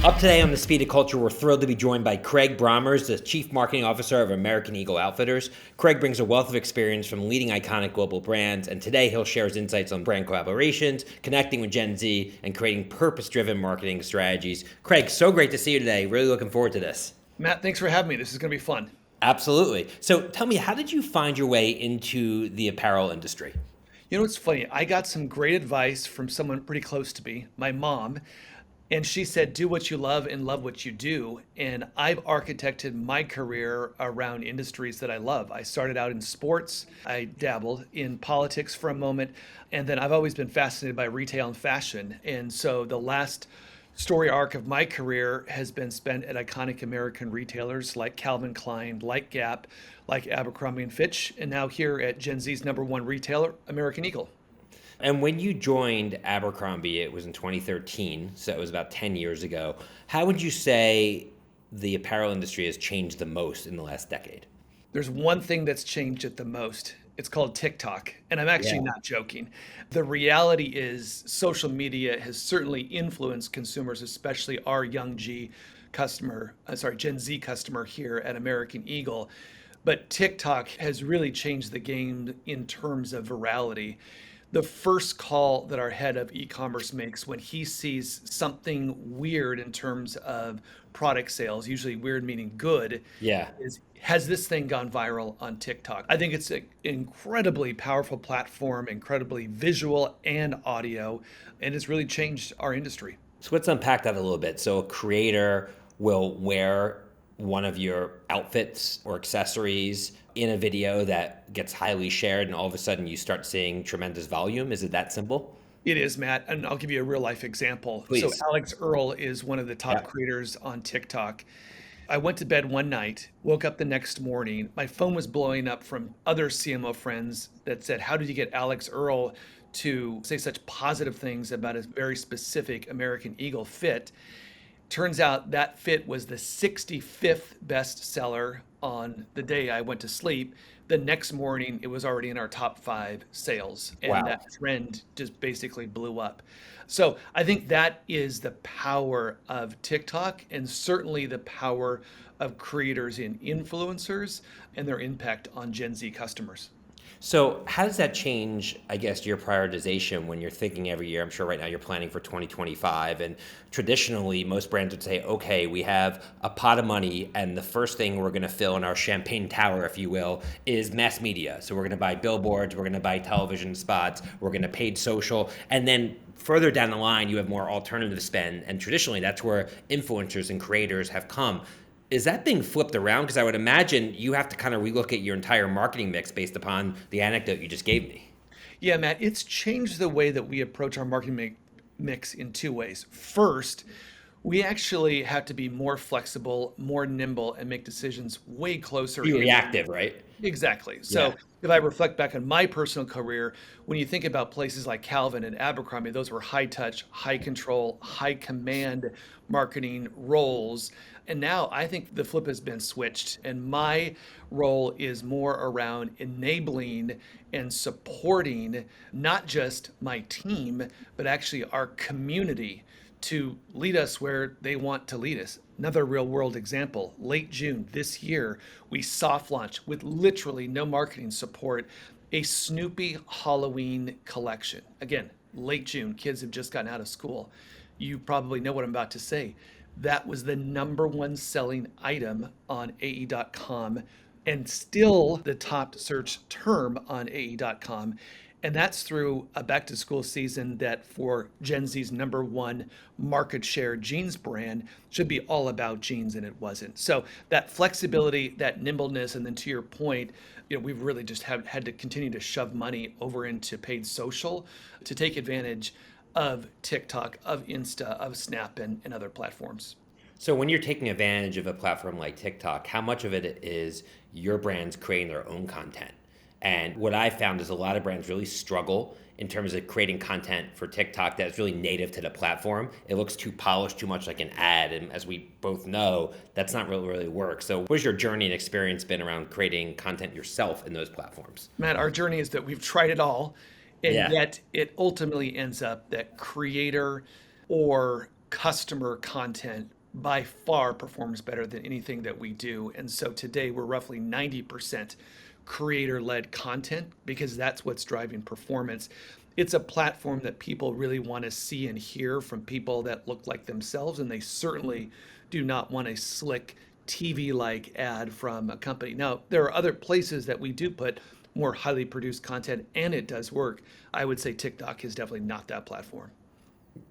Up today on The Speed of Culture, we're thrilled to be joined by Craig Brommers, the Chief Marketing Officer of American Eagle Outfitters. Craig brings a wealth of experience from leading iconic global brands, and today he'll share his insights on brand collaborations, connecting with Gen Z, and creating purpose-driven marketing strategies. Craig, so great to see you today. Really looking forward to this. Matt, thanks for having me. This is going to be fun. Absolutely. So tell me, how did you find your way into the apparel industry? You know, it's funny. I got some great advice from someone pretty close to me, my mom, and she said, do what you love and love what you do. And I've architected my career around industries that I love. I started out in sports, I dabbled in politics for a moment, and then I've always been fascinated by retail and fashion. And so the last story arc of my career has been spent at iconic American retailers like Calvin Klein, like Gap, like Abercrombie and Fitch, and now here at Gen Z's number one retailer, American Eagle. And when you joined Abercrombie, it was in 2013, so it was about 10 years ago. How would you say the apparel industry has changed the most in the last decade? There's one thing that's changed it the most. It's called TikTok. And I'm actually Yeah. not joking. The reality is, social media has certainly influenced consumers, especially our Gen Z customer here at American Eagle. But TikTok has really changed the game in terms of virality. The first call that our head of e-commerce makes when he sees something weird in terms of product sales, usually weird meaning good, Yeah. is has this thing gone viral on TikTok? I think it's an incredibly powerful platform, incredibly visual and audio, and it's really changed our industry. So let's unpack that a little bit. So a creator will wear one of your outfits or accessories in a video that gets highly shared, and all of a sudden you start seeing tremendous volume. Is it that simple? It is, Matt, and I'll give you a real life example. So Please. Alex Earl is one of the top Yeah. creators on TikTok. I went to bed one night, woke up the next morning. My phone was blowing up from other CMO friends that said, how did you get Alex Earl to say such positive things about a very specific American Eagle fit? Turns out that fit was the 65th bestseller on the day I went to sleep. The next morning, it was already in our top five sales, and Wow. that trend just basically blew up. So I think that is the power of TikTok, and certainly the power of creators and influencers and their impact on Gen Z customers. So how does that change, I guess, your prioritization when you're thinking every year? I'm sure right now you're planning for 2025. And traditionally, most brands would say, okay, we have a pot of money, and the first thing we're going to fill in our champagne tower, if you will, is mass media. So we're going to buy billboards, we're going to buy television spots, we're going to paid social. And then further down the line, you have more alternative spend. And traditionally, that's where influencers and creators have come. Is that being flipped around? Because I would imagine you have to kind of relook at your entire marketing mix based upon the anecdote you just gave me. Yeah, Matt, it's changed the way that we approach our mix in two ways. First, we actually have to be more flexible, more nimble, and make decisions way closer Be in. reactive, right? Exactly. Yeah. So if I reflect back on my personal career, when you think about places like Calvin and Abercrombie, those were high touch, high control, high command marketing roles. And now I think the flip has been switched, and my role is more around enabling and supporting not just my team, but actually our community to lead us where they want to lead us. Another real world example, late June this year, we soft launched with literally no marketing support a Snoopy Halloween collection. Again, late June, kids have just gotten out of school. You probably know what I'm about to say. That was the number one selling item on AE.com and still the top search term on AE.com. And that's through a back to school season that for Gen Z's number one market share jeans brand should be all about jeans, and it wasn't. So that flexibility, that nimbleness, and then to your point, we've really just had to continue to shove money over into paid social to take advantage of TikTok, of Insta, of Snap, and other platforms. So when you're taking advantage of a platform like TikTok, how much of it is your brands creating their own content? And what I found is a lot of brands really struggle in terms of creating content for TikTok that's really native to the platform. It looks too polished, too much like an ad. And as we both know, that's not really work. So what's your journey and experience been around creating content yourself in those platforms? Matt, our journey is that we've tried it all, and Yeah. yet it ultimately ends up that creator or customer content by far performs better than anything that we do. And so today we're roughly 90% creator led content because that's what's driving performance. It's a platform that people really want to see and hear from people that look like themselves, and they certainly do not want a slick TV like ad from a company. Now, there are other places that we do put more highly produced content, and it does work. I would say TikTok is definitely not that platform.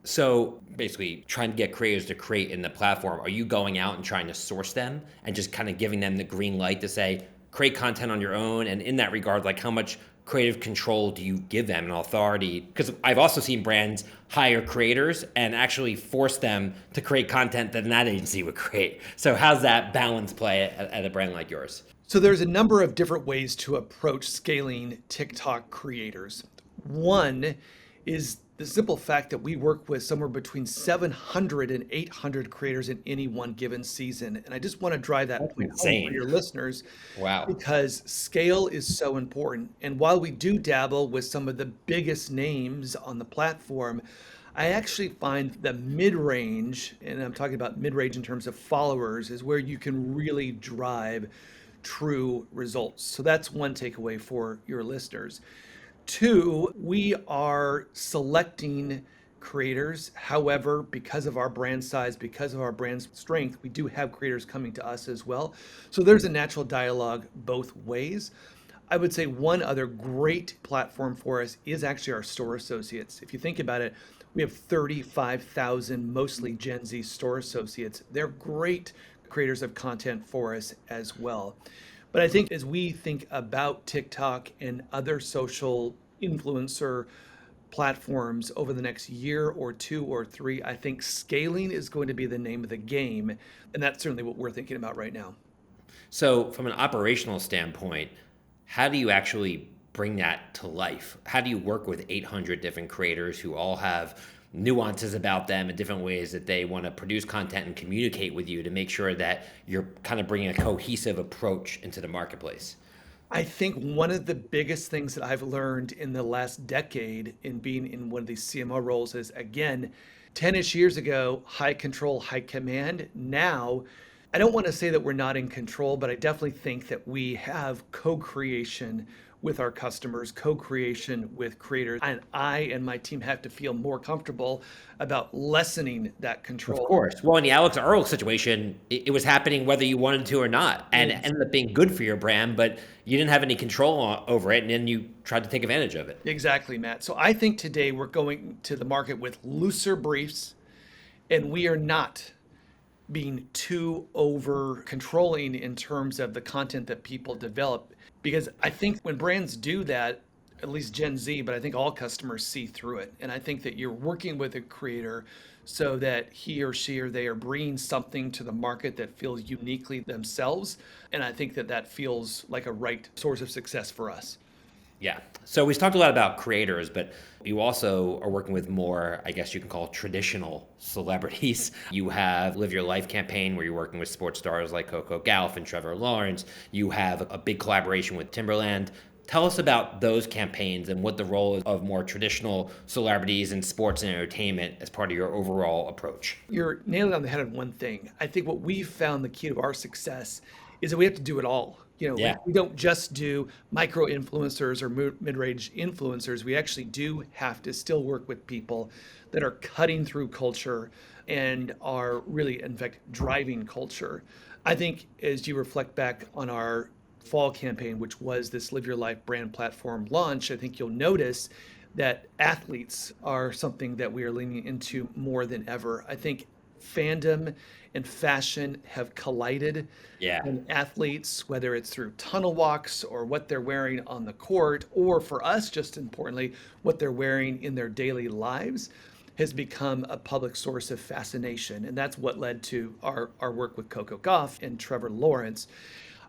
So basically, trying to get creators to create in the platform, are you going out and trying to source them and just kind of giving them the green light to say, create content on your own? And in that regard, like how much creative control do you give them and authority? Because I've also seen brands hire creators and actually force them to create content that an ad agency would create. So how's that balance play at a brand like yours? So there's a number of different ways to approach scaling TikTok creators. One is the simple fact that we work with somewhere between 700 and 800 creators in any one given season. And I just want to drive that That's point home for insane. your listeners Wow. because scale is so important. And while we do dabble with some of the biggest names on the platform, I actually find the mid range, and I'm talking about mid range in terms of followers, is where you can really drive true results. So that's one takeaway for your listeners. Two, we are selecting creators. However, because of our brand size, because of our brand strength, we do have creators coming to us as well. So there's a natural dialogue both ways. I would say one other great platform for us is actually our store associates. If you think about it, we have 35,000 mostly Gen Z store associates. They're great creators of content for us as well. But I think as we think about TikTok and other social influencer platforms over the next year or two or three, I think scaling is going to be the name of the game. And that's certainly what we're thinking about right now. So, from an operational standpoint, how do you actually bring that to life? How do you work with 800 different creators who all have nuances about them and different ways that they want to produce content and communicate with you to make sure that you're kind of bringing a cohesive approach into the marketplace? I think one of the biggest things that I've learned in the last decade in being in one of these CMO roles is again, 10-ish years ago, high control, high command. Now, I don't want to say that we're not in control, but I definitely think that we have co creation with our customers, co creation with creators. And I and my team have to feel more comfortable about lessening that Of control. course. Well, in the Alex Earl situation, it was happening whether you wanted to or not, and it ended up being good for your brand, but you didn't have any control over it, and then you tried to take advantage of it. Exactly, Matt. So I think today we're going to the market with looser briefs, and we are not being too over controlling in terms of the content that people develop. Because I think when brands do that, at least Gen Z, but I think all customers see through it. And I think that you're working with a creator so that he or she or they are bringing something to the market that feels uniquely themselves. And I think that that feels like a right source of success for us. Yeah. So we've talked a lot about creators, but you also are working with more, I guess you can call traditional celebrities. You have Live Your Life campaign where you're working with sports stars like Coco Gauff and Trevor Lawrence. You have a big collaboration with Timberland. Tell us about those campaigns and what the role is of more traditional celebrities in sports and entertainment as part of your overall approach. You're nailing on the head on one thing. I think what we found the key to our success is that we have to do it all. Yeah. We don't just do micro influencers or mid-range influencers. We actually do have to still work with people that are cutting through culture and are really, in fact, driving culture. I think as you reflect back on our fall campaign, which was this Live Your Life brand platform launch, I think you'll notice that athletes are something that we are leaning into more than ever. I think fandom and fashion have collided. Yeah. And athletes, whether it's through tunnel walks or what they're wearing on the court, or for us, just importantly, what they're wearing in their daily lives, has become a public source of fascination. And that's what led to our work with Coco Gauff and Trevor Lawrence.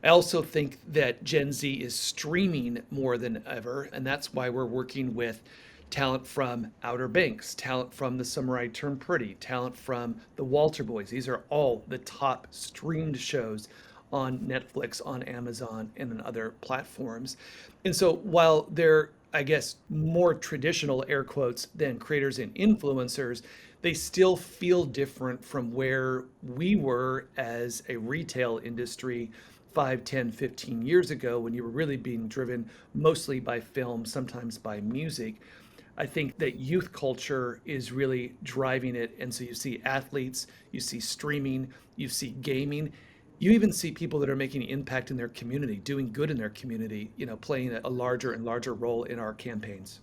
I also think that Gen Z is streaming more than ever, and that's why we're working with talent from Outer Banks, talent from The Summer I Turned Pretty, talent from The Walter Boys. These are all the top streamed shows on Netflix, on Amazon, and on other platforms. And so while they're I guess, more traditional air quotes than creators and influencers, they still feel different from where we were as a retail industry 5, 10, 15 years ago when you were really being driven mostly by film, sometimes by music. I think that youth culture is really driving it. And so you see athletes, you see streaming, you see gaming, you even see people that are making an impact in their community, doing good in their community, playing a larger and larger role in our campaigns.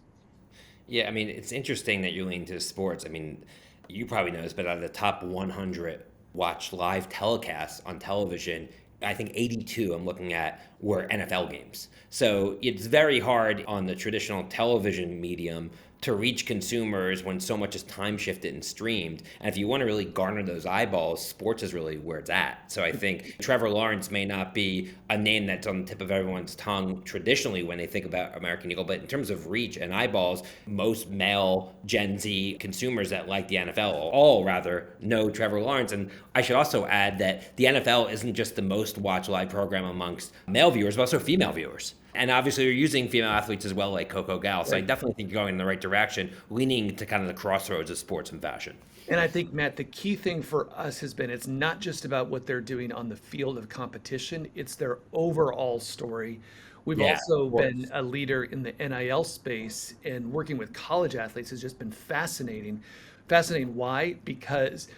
Yeah, I mean, it's interesting that you lean to sports. I mean, you probably know this, but out of the top 100 watched live telecasts on television, I think 82 I'm looking at were NFL games. So it's very hard on the traditional television medium to reach consumers when so much is time shifted and streamed. And if you want to really garner those eyeballs, sports is really where it's at. So I think Trevor Lawrence may not be a name that's on the tip of everyone's tongue traditionally when they think about American Eagle, but in terms of reach and eyeballs, most male Gen Z consumers that like the NFL all rather know Trevor Lawrence. And I should also add that the NFL isn't just the most watched live program amongst male viewers, but also female viewers. And obviously, you're using female athletes as well, like Coco Gauff. So I Right. definitely think you're going in the right direction, leaning to kind of the crossroads of sports and fashion. And I think, Matt, the key thing for us has been it's not just about what they're doing on the field of competition, it's their overall story. We've Yeah, of also been course. a leader in the NIL space, and working with college athletes has just been fascinating. Fascinating. Why? Because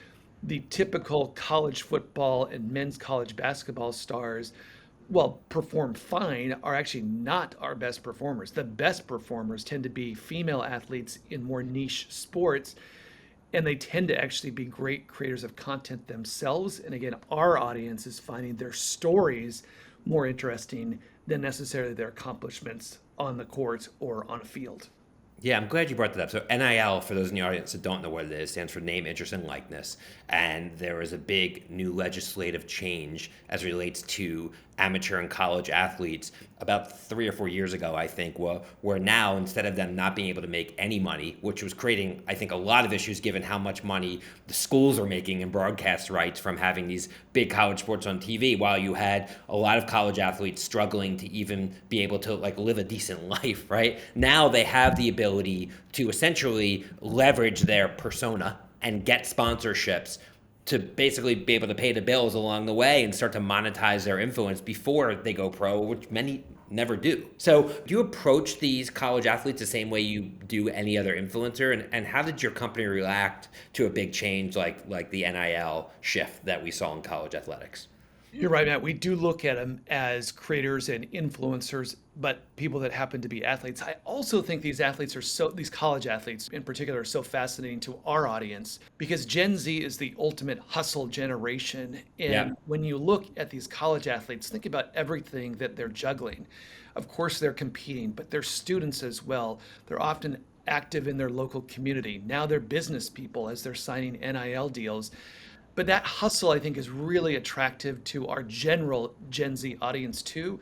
the typical college football and men's college basketball stars, well, perform fine, are actually not our best performers. The best performers tend to be female athletes in more niche sports, and they tend to actually be great creators of content themselves. And again, our audience is finding their stories more interesting than necessarily their accomplishments on the court or on a field. Yeah, I'm glad you brought that up. So NIL, for those in the audience that don't know what it is, stands for name, interest, and likeness. And there is a big new legislative change as it relates to amateur and college athletes about 3 or 4 years ago, I think, where now instead of them not being able to make any money, which was creating, I think, a lot of issues given how much money the schools are making in broadcast rights from having these big college sports on TV, while you had a lot of college athletes struggling to even be able to like live a decent life, right? Now they have the ability to essentially leverage their persona and get sponsorships to basically be able to pay the bills along the way and start to monetize their influence before they go pro, which many never do. So, do you approach these college athletes the same way you do any other influencer? And how did your company react to a big change like the NIL shift that we saw in college athletics? You're right, Matt. We do look at them as creators and influencers, but people that happen to be athletes. I also think these college athletes in particular, are so fascinating to our audience because Gen Z is the ultimate hustle generation. Yeah. And when you look at these college athletes, think about everything that they're juggling. Of course, they're competing, but they're students as well. They're often active in their local community. Now they're business people as they're signing NIL deals. But that hustle, I think, is really attractive to our general Gen Z audience too,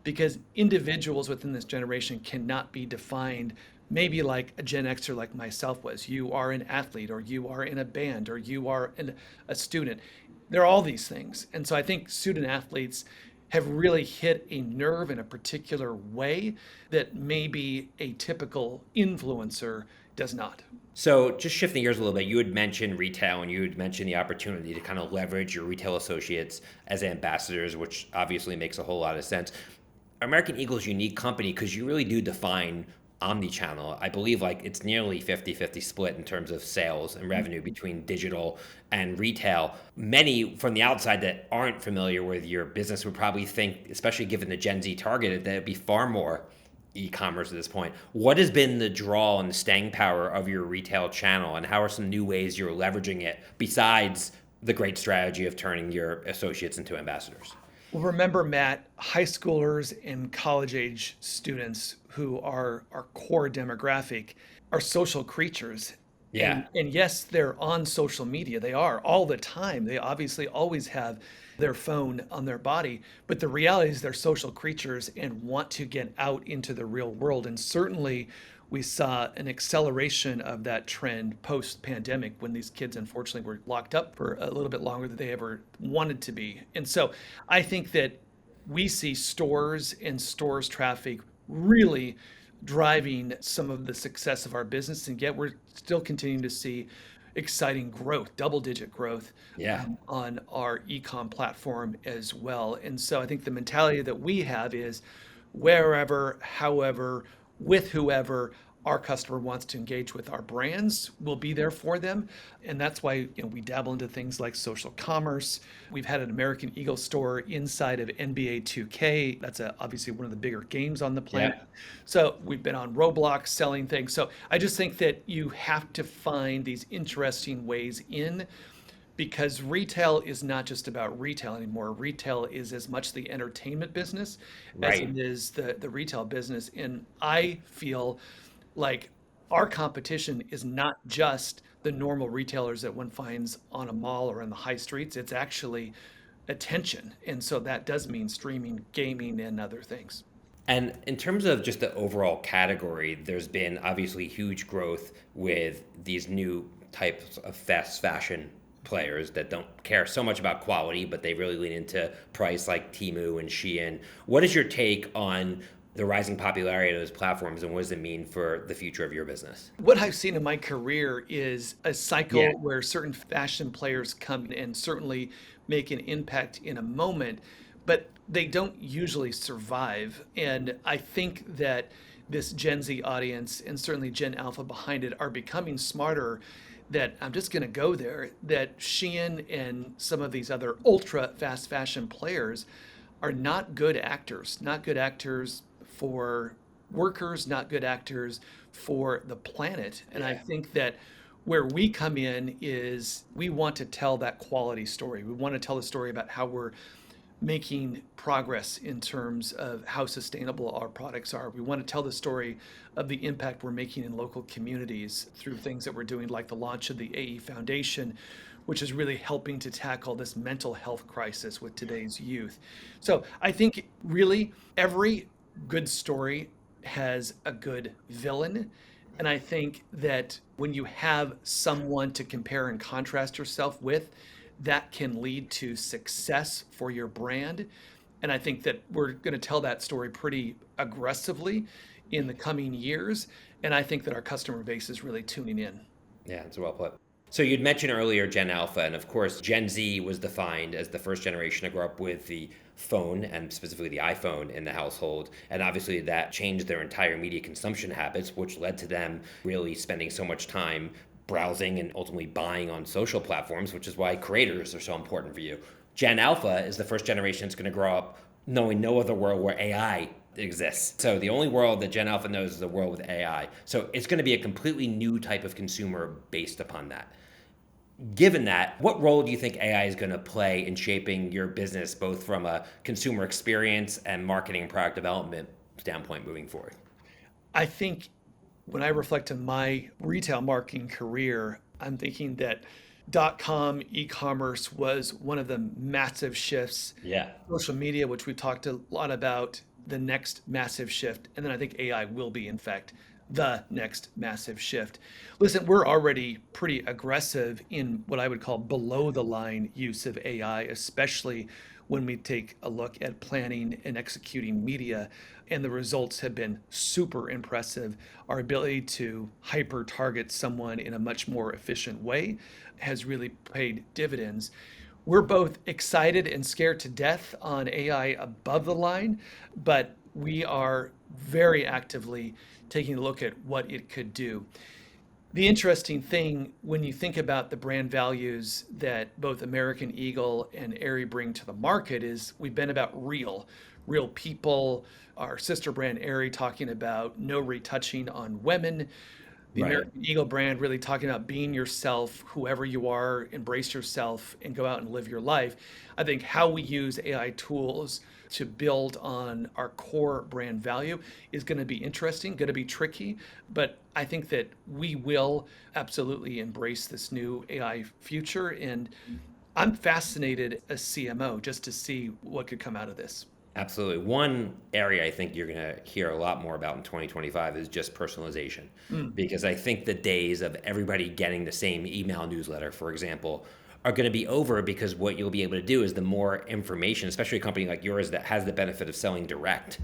because individuals within this generation cannot be defined maybe like a Gen Xer like myself was. You are an athlete, or you are in a band, or you are a student. There are all these things. And so I think student athletes have really hit a nerve in a particular way that maybe a typical influencer does not. So, just shifting gears a little bit, you had mentioned retail and you had mentioned the opportunity to kind of leverage your retail associates as ambassadors, which obviously makes a whole lot of sense. American Eagle's unique company because you really do define omni-channel. I believe like it's nearly 50-50 split in terms of sales and revenue between digital and retail. Many from the outside that aren't familiar with your business would probably think, especially given the Gen Z target, that it'd be far more e-commerce at this point. What has been the draw and the staying power of your retail channel, and how are some new ways you're leveraging it besides the great strategy of turning your associates into ambassadors? Well, remember, Matt, high schoolers and college age students who are our core demographic are social creatures. Yeah. And yes, they're on social media. They are all the time. They obviously always have their phone on their body. But the reality is they're social creatures and want to get out into the real world. And certainly we saw an acceleration of that trend post pandemic when these kids unfortunately were locked up for a little bit longer than they ever wanted to be. And so I think that we see stores and stores traffic really driving some of the success of our business, and yet we're still continuing to see exciting growth, double-digit growth Yeah. on our e-com platform as well. And so I think the mentality that we have is wherever, however, with whoever our customer wants to engage with our brands, we'll be there for them. And that's why, we dabble into things like social commerce. We've had an American Eagle store inside of NBA 2K. That's obviously one of the bigger games on the planet. Yeah. So we've been on Roblox selling things. So I just think that you have to find these interesting ways in, because retail is not just about retail anymore. Retail is as much the entertainment business as Right. it is the retail business. And I feel like our competition is not just the normal retailers that one finds on a mall or in the high streets. It's actually attention. And so that does mean streaming, gaming, and other things. And in terms of just the overall category, there's been obviously huge growth with these new types of fast fashion players that don't care so much about quality, but they really lean into price, like Temu and Shein. What is your take on the rising popularity of those platforms, and what does it mean for the future of your business? What I've seen in my career is a Yeah. cycle where certain fashion players come and certainly make an impact in a moment, but they don't usually survive. And I think that this Gen Z audience, and certainly Gen Alpha behind it, are becoming smarter. That I'm just going to go there, that Shein and some of these other ultra fast fashion players are not good actors for workers, not good actors for the planet. And I Yeah. think that where we come in is we want to tell that quality story. We want to tell the story about how we're making progress in terms of how sustainable our products are. We want to tell the story of the impact we're making in local communities through things that we're doing, like the launch of the AE Foundation, which is really helping to tackle this mental health crisis with today's youth. So I think really every good story has a good villain. And I think that when you have someone to compare and contrast yourself with, that can lead to success for your brand. And I think that we're going to tell that story pretty aggressively in the coming years. And I think that our customer base is really tuning in. Yeah, it's well put. So you'd mentioned earlier Gen Alpha, and of course, Gen Z was defined as the first generation to grow up with the phone and specifically the iPhone in the household. And obviously, that changed their entire media consumption habits, which led to them really spending so much time browsing and ultimately buying on social platforms, which is why creators are so important for you. Gen Alpha is the first generation that's going to grow up knowing no other world where AI exists. So the only world that Gen Alpha knows is a world with AI. So it's going to be a completely new type of consumer based upon that. Given that, what role do you think AI is going to play in shaping your business, both from a consumer experience and marketing and product development standpoint moving forward? I think when I reflect on my retail marketing career, I'm thinking that .com e-commerce was one of the massive shifts. Yeah. Social media, which we talked a lot about, the next massive shift. And then I think AI will be, in fact, the next massive shift. Listen, we're already pretty aggressive in what I would call below the line use of AI, especially when we take a look at planning and executing media. And the results have been super impressive. Our ability to hyper target someone in a much more efficient way has really paid dividends. We're both excited and scared to death on AI above the line, but we are very actively taking a look at what it could do. The interesting thing when you think about the brand values that both American Eagle and Aerie bring to the market is we've been about real people. Our sister brand Aerie talking about no retouching on women. The Right. American Eagle brand really talking about being yourself, whoever you are, embrace yourself and go out and live your life. I think how we use AI tools to build on our core brand value is going to be interesting, going to be tricky, but I think that we will absolutely embrace this new AI future. And I'm fascinated as CMO just to see what could come out of this. Absolutely. One area I think you're going to hear a lot more about in 2025 is just personalization. Mm. Because I think the days of everybody getting the same email newsletter, for example, are going to be over, because what you'll be able to do is the more information, especially a company like yours that has the benefit of selling direct,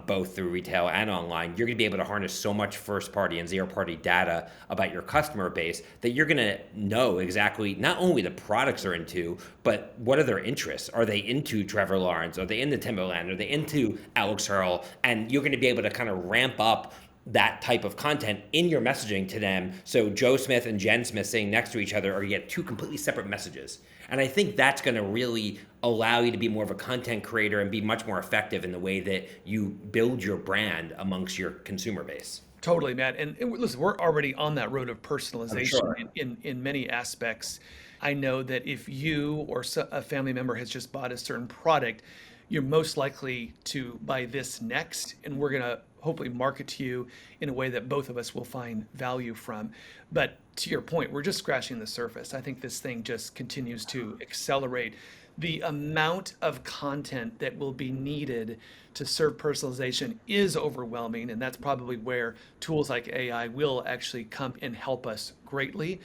both through retail and online, you're going to be able to harness so much first party and zero party data about your customer base that you're going to know exactly not only the products they're into, but what are their interests? Are they into Trevor Lawrence? Are they into Timberland? Are they into Alex Hurl? And you're going to be able to kind of ramp up that type of content in your messaging to them. So Joe Smith and Jen Smith sitting next to each other are get two completely separate messages. And I think that's going to really allow you to be more of a content creator and be much more effective in the way that you build your brand amongst your consumer base. Totally, Matt. And listen, we're already on that road of I'm personalization sure. in many aspects. I know that if you or a family member has just bought a certain product, you're most likely to buy this next, and we're going to hopefully market to you in a way that both of us will find value from. But to your point, we're just scratching the surface. I think this thing just continues to accelerate. The amount of content that will be needed to serve personalization is overwhelming, and that's probably where tools like AI will actually come and help us greatly.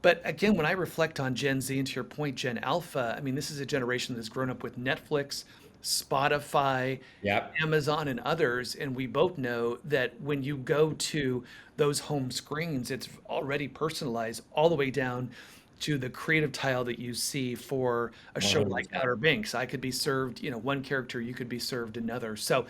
But again, when I reflect on Gen Z, and to your point, Gen Alpha, I mean, this is a generation that's grown up with Netflix, Spotify, Yep. Amazon, and others. And we both know that when you go to those home screens, it's already personalized all the way down to the creative tile that you see for a show like 100%. Outer Banks. I could be served, one character, you could be served another. So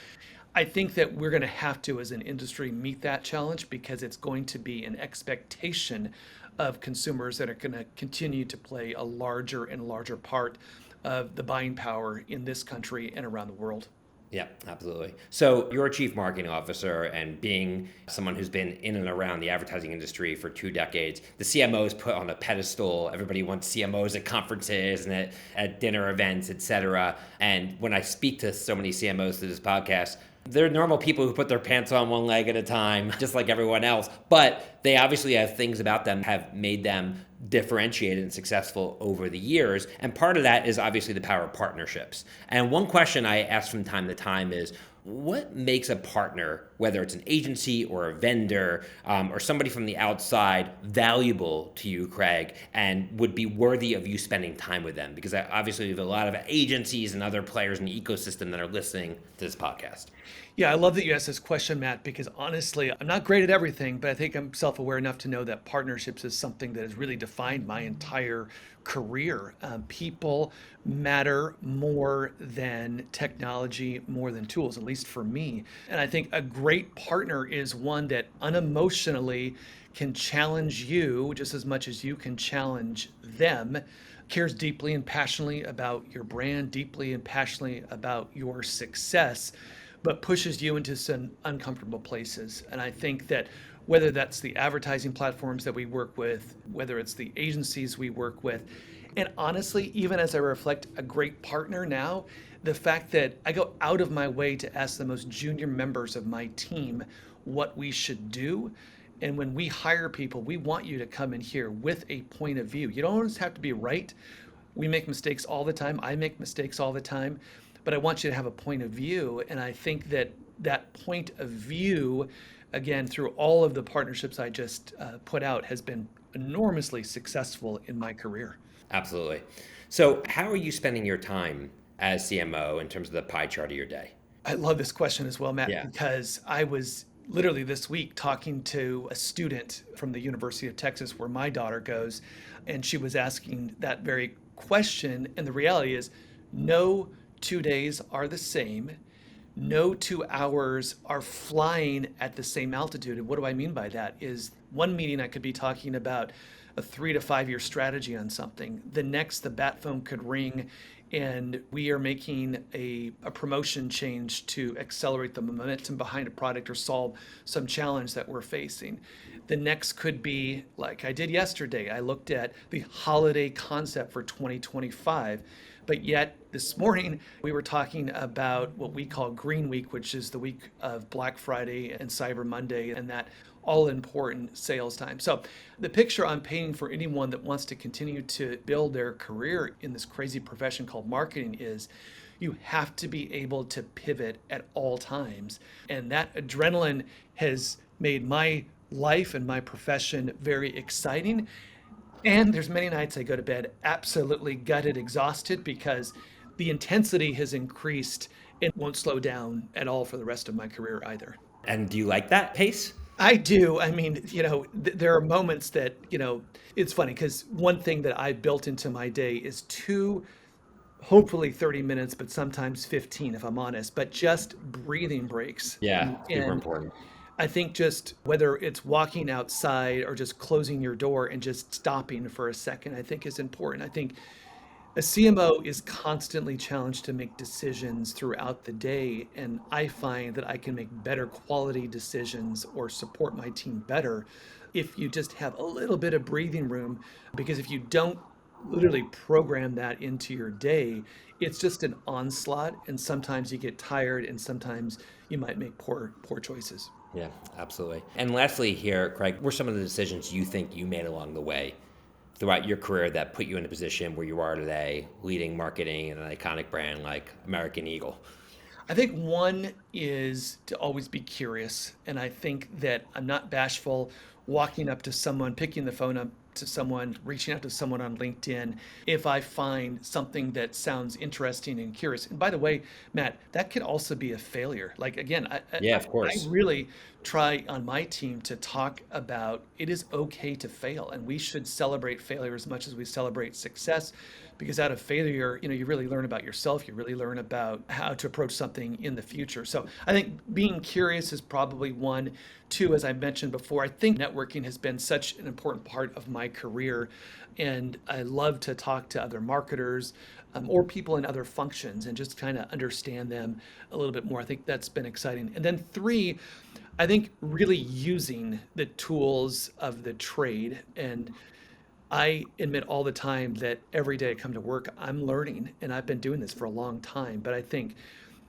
I think that we're going to have to, as an industry, meet that challenge because it's going to be an expectation of consumers that are going to continue to play a larger and larger part of the buying power in this country and around the world. Yeah, absolutely. So you're a chief marketing officer, and being someone who's been in and around the advertising industry for 2 decades, the CMO is put on a pedestal. Everybody wants CMOs at conferences and at dinner events, et cetera. And when I speak to so many CMOs through this podcast, they're normal people who put their pants on one leg at a time, just like everyone else. But they obviously have things about them have made them differentiated and successful over the years. And part of that is obviously the power of partnerships. And one question I ask from time to time is, what makes a partner, whether it's an agency or a vendor or somebody from the outside, valuable to you, Craig, and would be worthy of you spending time with them? Because obviously, we have a lot of agencies and other players in the ecosystem that are listening to this podcast. Yeah, I love that you asked this question, Matt, because honestly, I'm not great at everything, but I think I'm self aware enough to know that partnerships is something that has really defined my entire career. People matter more than technology, more than tools, at least for me. And I think a great partner is one that unemotionally can challenge you just as much as you can challenge them, cares deeply and passionately about your brand, deeply and passionately about your success, but pushes you into some uncomfortable places. And I think that whether that's the advertising platforms that we work with, whether it's the agencies we work with, and honestly, even as I reflect a great partner now, the fact that I go out of my way to ask the most junior members of my team what we should do. And when we hire people, we want you to come in here with a point of view. You don't always have to be right. We make mistakes all the time. I make mistakes all the time, but I want you to have a point of view. And I think that that point of view, again, through all of the partnerships I just put out, has been enormously successful in my career. Absolutely. So, how are you spending your time as CMO in terms of the pie chart of your day? I love this question as well, Matt, Yeah. because I was literally this week talking to a student from the University of Texas where my daughter goes, and she was asking that very question. And the reality is, no 2 days are the same. No 2 hours are flying at the same altitude. And what do I mean by that? Is one meeting I could be talking about a 3 to 5 year strategy on something. The next, the bat phone could ring and we are making a promotion change to accelerate the momentum behind a product or solve some challenge that we're facing. The next could be like I did yesterday. I looked at the holiday concept for 2025. But yet this morning we were talking about what we call Green Week, which is the week of Black Friday and Cyber Monday and that all important sales time. So the picture I'm painting for anyone that wants to continue to build their career in this crazy profession called marketing is you have to be able to pivot at all times. And that adrenaline has made my life and my profession very exciting. And there's many nights I go to bed absolutely gutted, exhausted because the intensity has increased and won't slow down at all for the rest of my career either. And do you like that pace? I do. I mean, there are moments that, it's funny because one thing that I built into my day is two, hopefully 30 minutes, but sometimes 15 if I'm honest, but just breathing breaks. Yeah, super And important. I think just whether it's walking outside or just closing your door and just stopping for a second, I think is important. I think a CMO is constantly challenged to make decisions throughout the day, and I find that I can make better quality decisions or support my team better if you just have a little bit of breathing room. Because if you don't literally program that into your day, it's just an onslaught, and sometimes you get tired, and sometimes you might make poor choices. Yeah, absolutely. And lastly, here, Craig, what were some of the decisions you think you made along the way throughout your career that put you in a position where you are today, leading marketing in an iconic brand like American Eagle? I think one is to always be curious. And I think that I'm not bashful walking up to someone, picking the phone up to someone, reaching out to someone on LinkedIn if I find something that sounds interesting and curious. And by the way, Matt, that could also be a failure. Like, again, Yeah, of I course. really try on my team to talk about it is okay to fail, and we should celebrate failure as much as we celebrate success, because out of failure, you really learn about yourself, you really learn about how to approach something in the future. So I think being curious is probably one. Two, as I mentioned before, I think networking has been such an important part of my career, and I love to talk to other marketers, or people in other functions and just kind of understand them a little bit more. I think that's been exciting. And then three, I think really using the tools of the trade. And I admit all the time that every day I come to work, I'm learning, and I've been doing this for a long time. But I think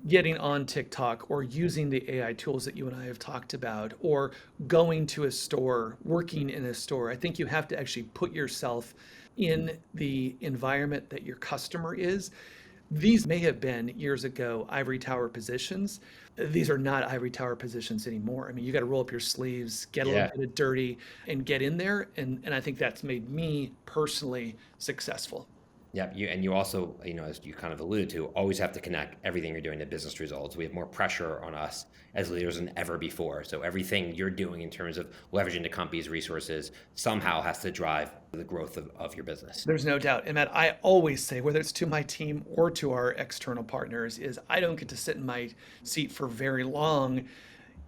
getting on TikTok or using the AI tools that you and I have talked about, or going to a store, working in a store, I think you have to actually put yourself in the environment that your customer is. These may have been years ago ivory tower positions. These are not ivory tower positions anymore. I mean, you got to roll up your sleeves, get a little Yeah. bit of dirty, and get in there. And I think that's made me personally successful. Yep. You also, as you kind of alluded to, always have to connect everything you're doing to business results. We have more pressure on us as leaders than ever before. So everything you're doing in terms of leveraging the company's resources somehow has to drive the growth of your business. There's no doubt. And Matt, I always say, whether it's to my team or to our external partners, is I don't get to sit in my seat for very long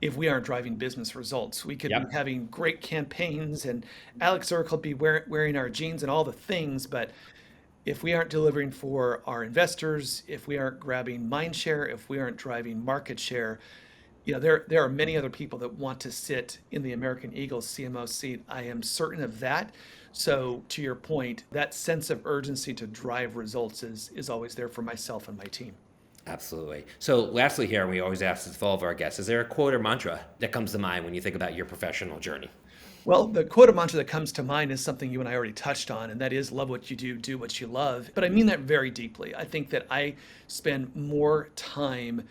if we aren't driving business results. We could be Yep. having great campaigns, and Alex Zerk will be wearing our jeans and all the things, but if we aren't delivering for our investors, if we aren't grabbing mind share, if we aren't driving market share, there are many other people that want to sit in the American Eagles CMO seat. I am certain of that. So to your point, that sense of urgency to drive results is always there for myself and my team. Absolutely. So lastly here, we always ask this of all of our guests, is there a quote or mantra that comes to mind when you think about your professional journey? Well, the quote or mantra that comes to mind is something you and I already touched on, and that is love what you do what you love. But I mean that very deeply. I think that I spend more time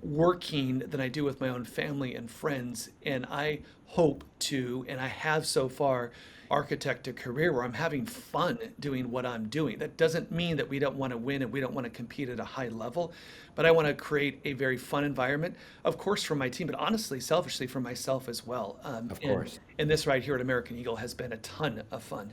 working than I do with my own family and friends. And I hope to, and I have so far, architect a career where I'm having fun doing what I'm doing. That doesn't mean that we don't want to win and we don't want to compete at a high level, but I want to create a very fun environment, of course, for my team, but honestly, selfishly for myself as well. Of And course. and this right here at American Eagle has been a ton of fun.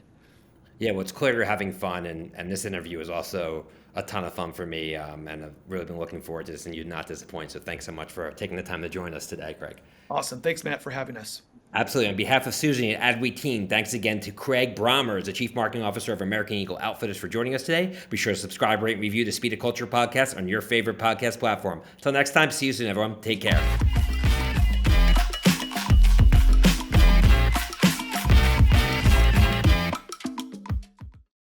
Yeah, well, it's clear you're having fun, and this interview is also a ton of fun for me, and I've really been looking forward to this, and you'd not disappoint. So thanks so much for taking the time to join us today, Craig. Awesome. Thanks, Matt, for having us. Absolutely. On behalf of Suzy and Adweek team, thanks again to Craig Brommers, the Chief Marketing Officer of American Eagle Outfitters, for joining us today. Be sure to subscribe, rate, and review the Speed of Culture podcast on your favorite podcast platform. Until next time, see you soon, everyone. Take care.